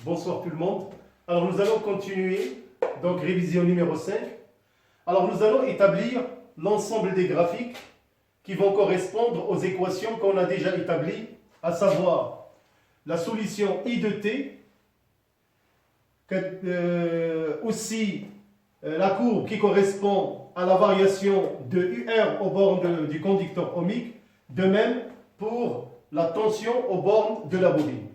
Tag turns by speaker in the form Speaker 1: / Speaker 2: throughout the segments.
Speaker 1: Bonsoir tout le monde. Alors nous allons continuer, donc révision numéro 5. Alors nous allons établir l'ensemble des graphiques qui vont correspondre aux équations qu'on a déjà établies, à savoir la solution I de t, aussi la courbe qui correspond à la variation de UR aux bornes du conducteur ohmique, de même pour la tension aux bornes de la bobine.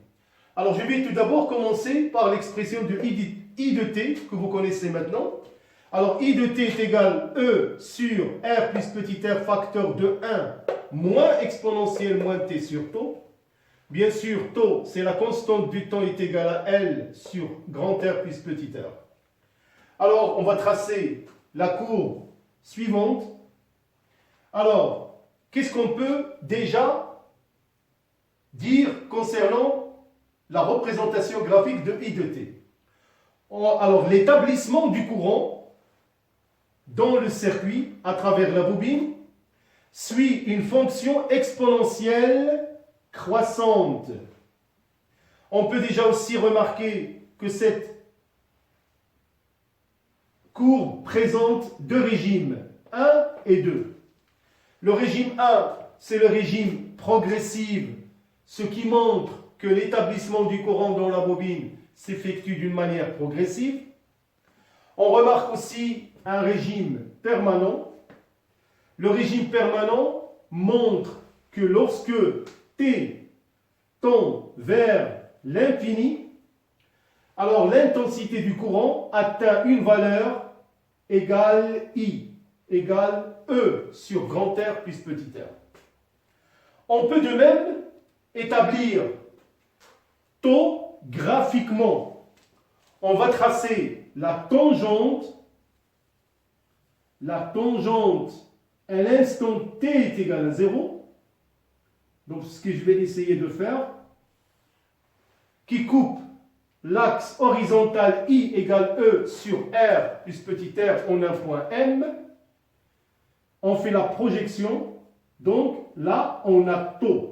Speaker 1: Alors je vais tout d'abord commencer par l'expression de I de t que vous connaissez maintenant. Alors I de t est égal E sur R plus petit r facteur de 1 moins exponentielle moins t sur tau. Bien sûr, tau, c'est la constante du temps est égale à L sur grand R plus petit r. Alors, on va tracer la courbe suivante. Alors, qu'est-ce qu'on peut déjà dire concernant la représentation graphique de I de t? Alors, l'établissement du courant dans le circuit à travers la bobine suit une fonction exponentielle croissante. On peut déjà aussi remarquer que cette courbe présente deux régimes, 1 et 2. Le régime 1, c'est le régime progressif, ce qui montre que l'établissement du courant dans la bobine s'effectue d'une manière progressive. On remarque aussi un régime permanent. Le régime permanent montre que lorsque T tend vers l'infini, alors l'intensité du courant atteint une valeur égale I, égale E sur grand R plus petit r. On peut de même établir tau graphiquement. On va tracer la tangente à l'instant t est égal à 0. Donc ce que je vais essayer de faire, qui coupe l'axe horizontal I égale E sur R plus petit r en un point M. On fait la projection, donc là on a tau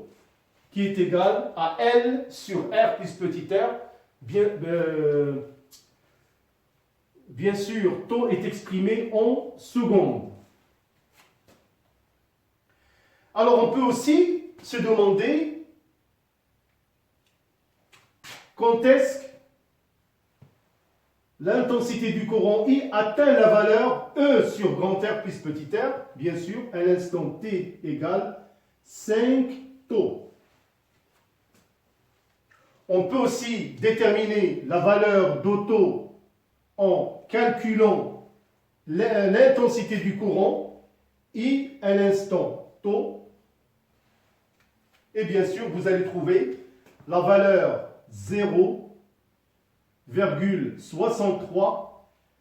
Speaker 1: qui est égal à L sur R plus petit r. Bien sûr, tau est exprimé en secondes. Alors on peut aussi se demander quand est-ce que l'intensité du courant I atteint la valeur E sur grand R plus petit r, bien sûr, à l'instant t égale 5 tau. On peut aussi déterminer la valeur d'Otto en calculant l'intensité du courant I à l'instant tau. Et bien sûr, vous allez trouver la valeur 0,63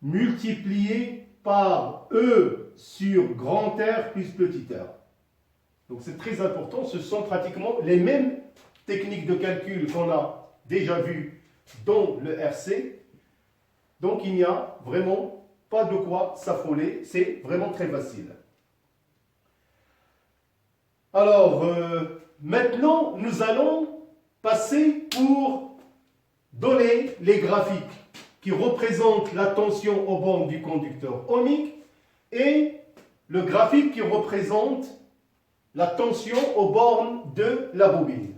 Speaker 1: multiplié par E sur grand R plus petit r. Donc c'est très important, ce sont pratiquement les mêmes techniques de calcul qu'on a déjà vues dans le RC. Donc il n'y a vraiment pas de quoi s'affoler, c'est vraiment très facile. Alors, maintenant, nous allons passer pour donner les graphiques qui représentent la tension aux bornes du conducteur ohmique et le graphique qui représente la tension aux bornes de la bobine.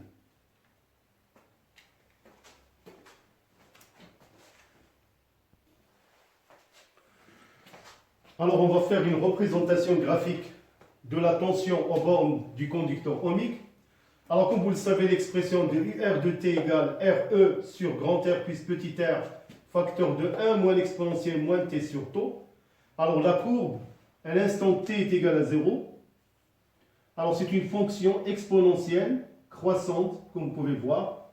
Speaker 1: Alors, on va faire une représentation graphique de la tension aux bornes du conducteur ohmique. Alors, comme vous le savez, l'expression de UR de t égale RE sur grand R plus petit r, facteur de 1 moins l'exponentielle moins t sur tau. Alors, la courbe, à l'instant t est égale à 0. Alors, c'est une fonction exponentielle, croissante, comme vous pouvez voir.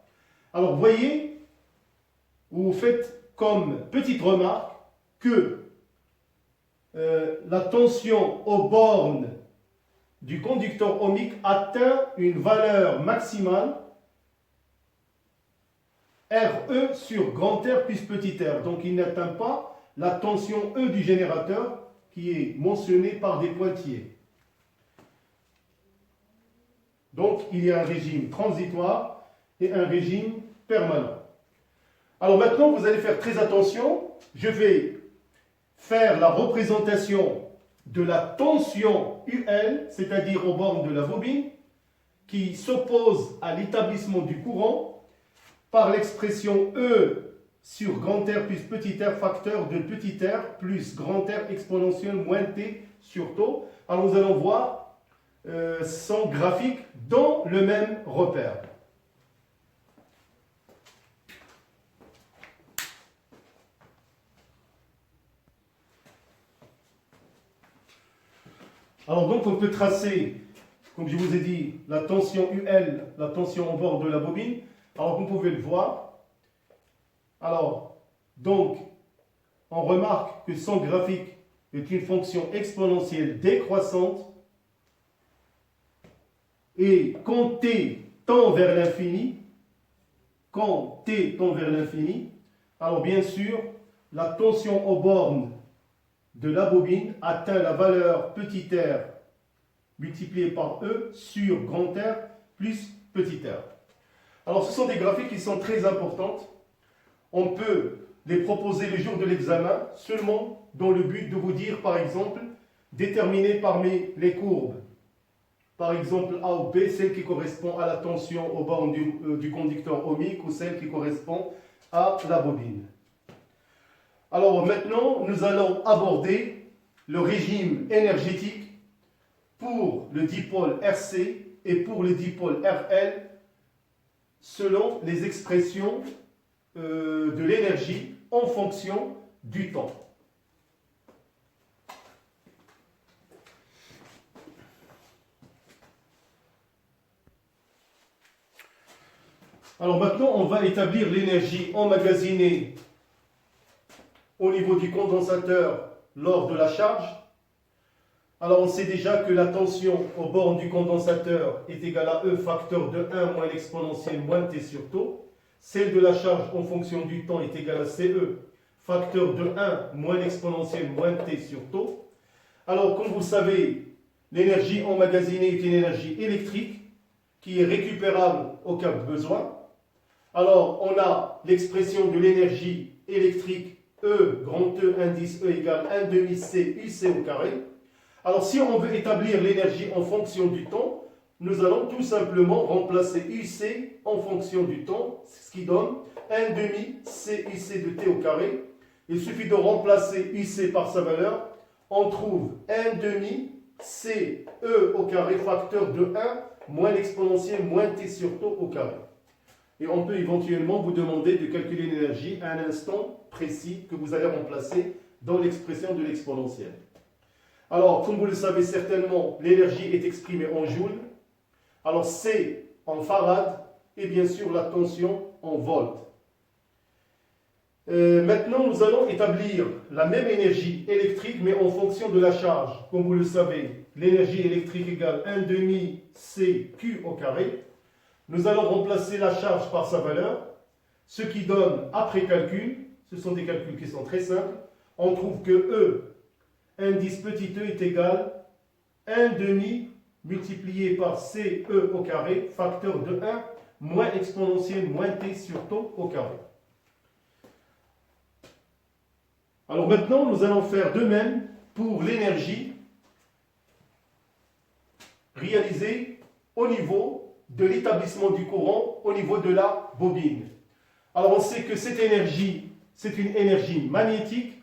Speaker 1: Alors, voyez, vous faites comme petite remarque que la tension aux bornes du conducteur ohmique atteint une valeur maximale RE sur grand R plus petit r. Donc il n'atteint pas la tension E du générateur qui est mentionnée par des pointillés. Donc il y a un régime transitoire et un régime permanent. Alors maintenant, vous allez faire très attention. Je vais faire la représentation de la tension UL, c'est-à-dire aux bornes de la bobine, qui s'oppose à l'établissement du courant par l'expression E sur grand R plus petit r facteur de petit r plus grand R exponentielle moins T sur tau. Alors nous allons voir son graphique dans le même repère. Alors donc on peut tracer, comme je vous ai dit, la tension UL, la tension au bord de la bobine. Alors vous pouvez le voir. Alors, donc, on remarque que son graphique est une fonction exponentielle décroissante. Et quand t tend vers l'infini, alors bien sûr, la tension aux bornes de la bobine atteint la valeur petit r multiplié par E sur grand R plus petit r. Alors ce sont des graphiques qui sont très importantes. On peut les proposer le jour de l'examen seulement dans le but de vous dire, par exemple, déterminer parmi les courbes, par exemple A ou B, celle qui correspond à la tension aux bornes du conducteur ohmique ou celle qui correspond à la bobine. Alors maintenant, nous allons aborder le régime énergétique pour le dipôle RC et pour le dipôle RL selon les expressions de l'énergie en fonction du temps. Alors maintenant, on va établir l'énergie emmagasinée au niveau du condensateur lors de la charge. Alors on sait déjà que la tension aux bornes du condensateur est égale à E facteur de 1 moins l'exponentielle moins T sur tau. Celle de la charge en fonction du temps est égale à CE facteur de 1 moins l'exponentielle moins T sur tau. Alors comme vous savez, l'énergie emmagasinée est une énergie électrique qui est récupérable au cas de besoin. Alors on a l'expression de l'énergie électrique E, grand E indice E égale 1 demi C UC au carré. Alors si on veut établir l'énergie en fonction du temps, nous allons tout simplement remplacer UC en fonction du temps, ce qui donne 1 demi C UC de T au carré. Il suffit de remplacer UC par sa valeur, on trouve 1 demi C E au carré facteur de 1 moins l'exponentielle moins T sur tau au carré. Et on peut éventuellement vous demander de calculer l'énergie à un instant précis que vous allez remplacer dans l'expression de l'exponentielle. Alors, comme vous le savez certainement, l'énergie est exprimée en joules. Alors, C en farad et bien sûr la tension en volts. Maintenant, nous allons établir la même énergie électrique, mais en fonction de la charge. Comme vous le savez, l'énergie électrique égale 1 demi CQ au carré. Nous allons remplacer la charge par sa valeur, ce qui donne, après calcul, ce sont des calculs qui sont très simples, on trouve que E, indice petit e, est égal à 1 demi multiplié par CE au carré, facteur de 1, moins exponentielle moins T sur tau au carré. Alors maintenant, nous allons faire de même pour l'énergie réalisée au niveau de l'établissement du courant au niveau de la bobine. Alors on sait que cette énergie, c'est une énergie magnétique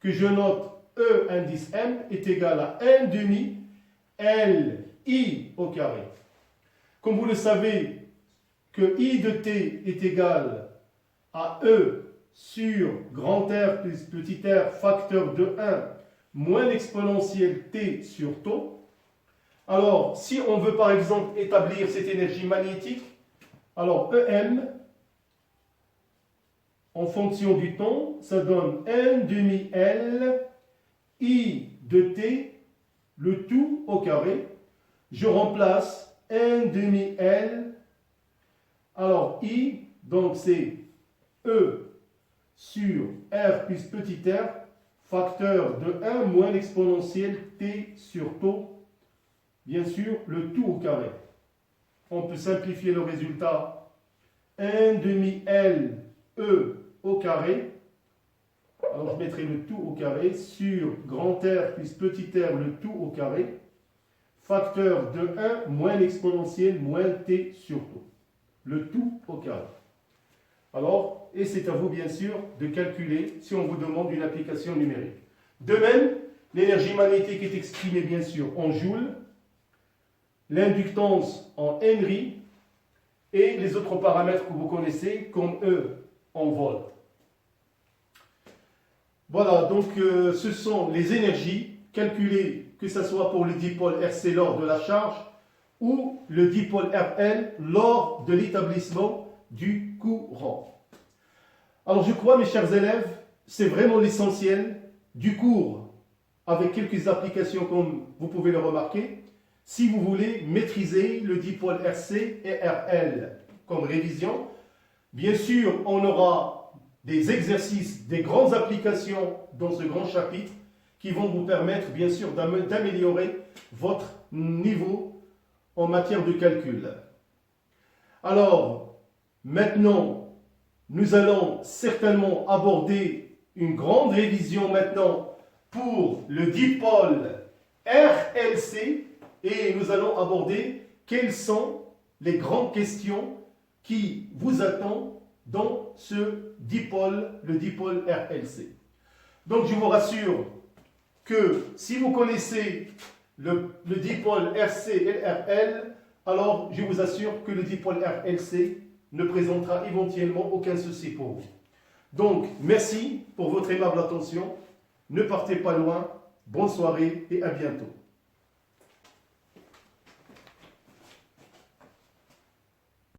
Speaker 1: que je note E indice M est égal à 1 demi LI au carré. Comme vous le savez, que I de T est égal à E sur grand R plus petit r facteur de 1 moins l'exponentielle T sur tau. Alors, si on veut par exemple établir cette énergie magnétique, alors EM, en fonction du temps, ça donne 1 demi L I de T, le tout au carré. Je remplace 1 demi L, alors I, donc c'est E sur R plus petit r, facteur de 1 moins l'exponentielle T sur tau. Bien sûr, le tout au carré. On peut simplifier le résultat. 1 demi L E au carré, alors je mettrai le tout au carré, sur grand R plus petit r, le tout au carré, facteur de 1 moins l'exponentielle moins t sur tau. Le tout au carré. Alors, et c'est à vous bien sûr de calculer si on vous demande une application numérique. De même, l'énergie magnétique est exprimée bien sûr en joules, l'inductance en Henry et les autres paramètres que vous connaissez comme E en volt. Voilà, donc ce sont les énergies calculées, que ce soit pour le dipôle RC lors de la charge ou le dipôle RL lors de l'établissement du courant. Alors je crois, mes chers élèves, c'est vraiment l'essentiel du cours, avec quelques applications comme vous pouvez le remarquer, si vous voulez maîtriser le dipôle RC et RL comme révision. Bien sûr, on aura des exercices, des grandes applications dans ce grand chapitre qui vont vous permettre, bien sûr, d'améliorer votre niveau en matière de calcul. Alors, maintenant, nous allons certainement aborder une grande révision maintenant pour le dipôle RLC et nous allons aborder quelles sont les grandes questions qui vous attendent dans ce dipôle, le dipôle RLC. Donc je vous rassure que si vous connaissez le dipôle RC et RL, alors je vous assure que le dipôle RLC ne présentera éventuellement aucun souci pour vous. Donc merci pour votre aimable attention, ne partez pas loin, bonne soirée et à bientôt.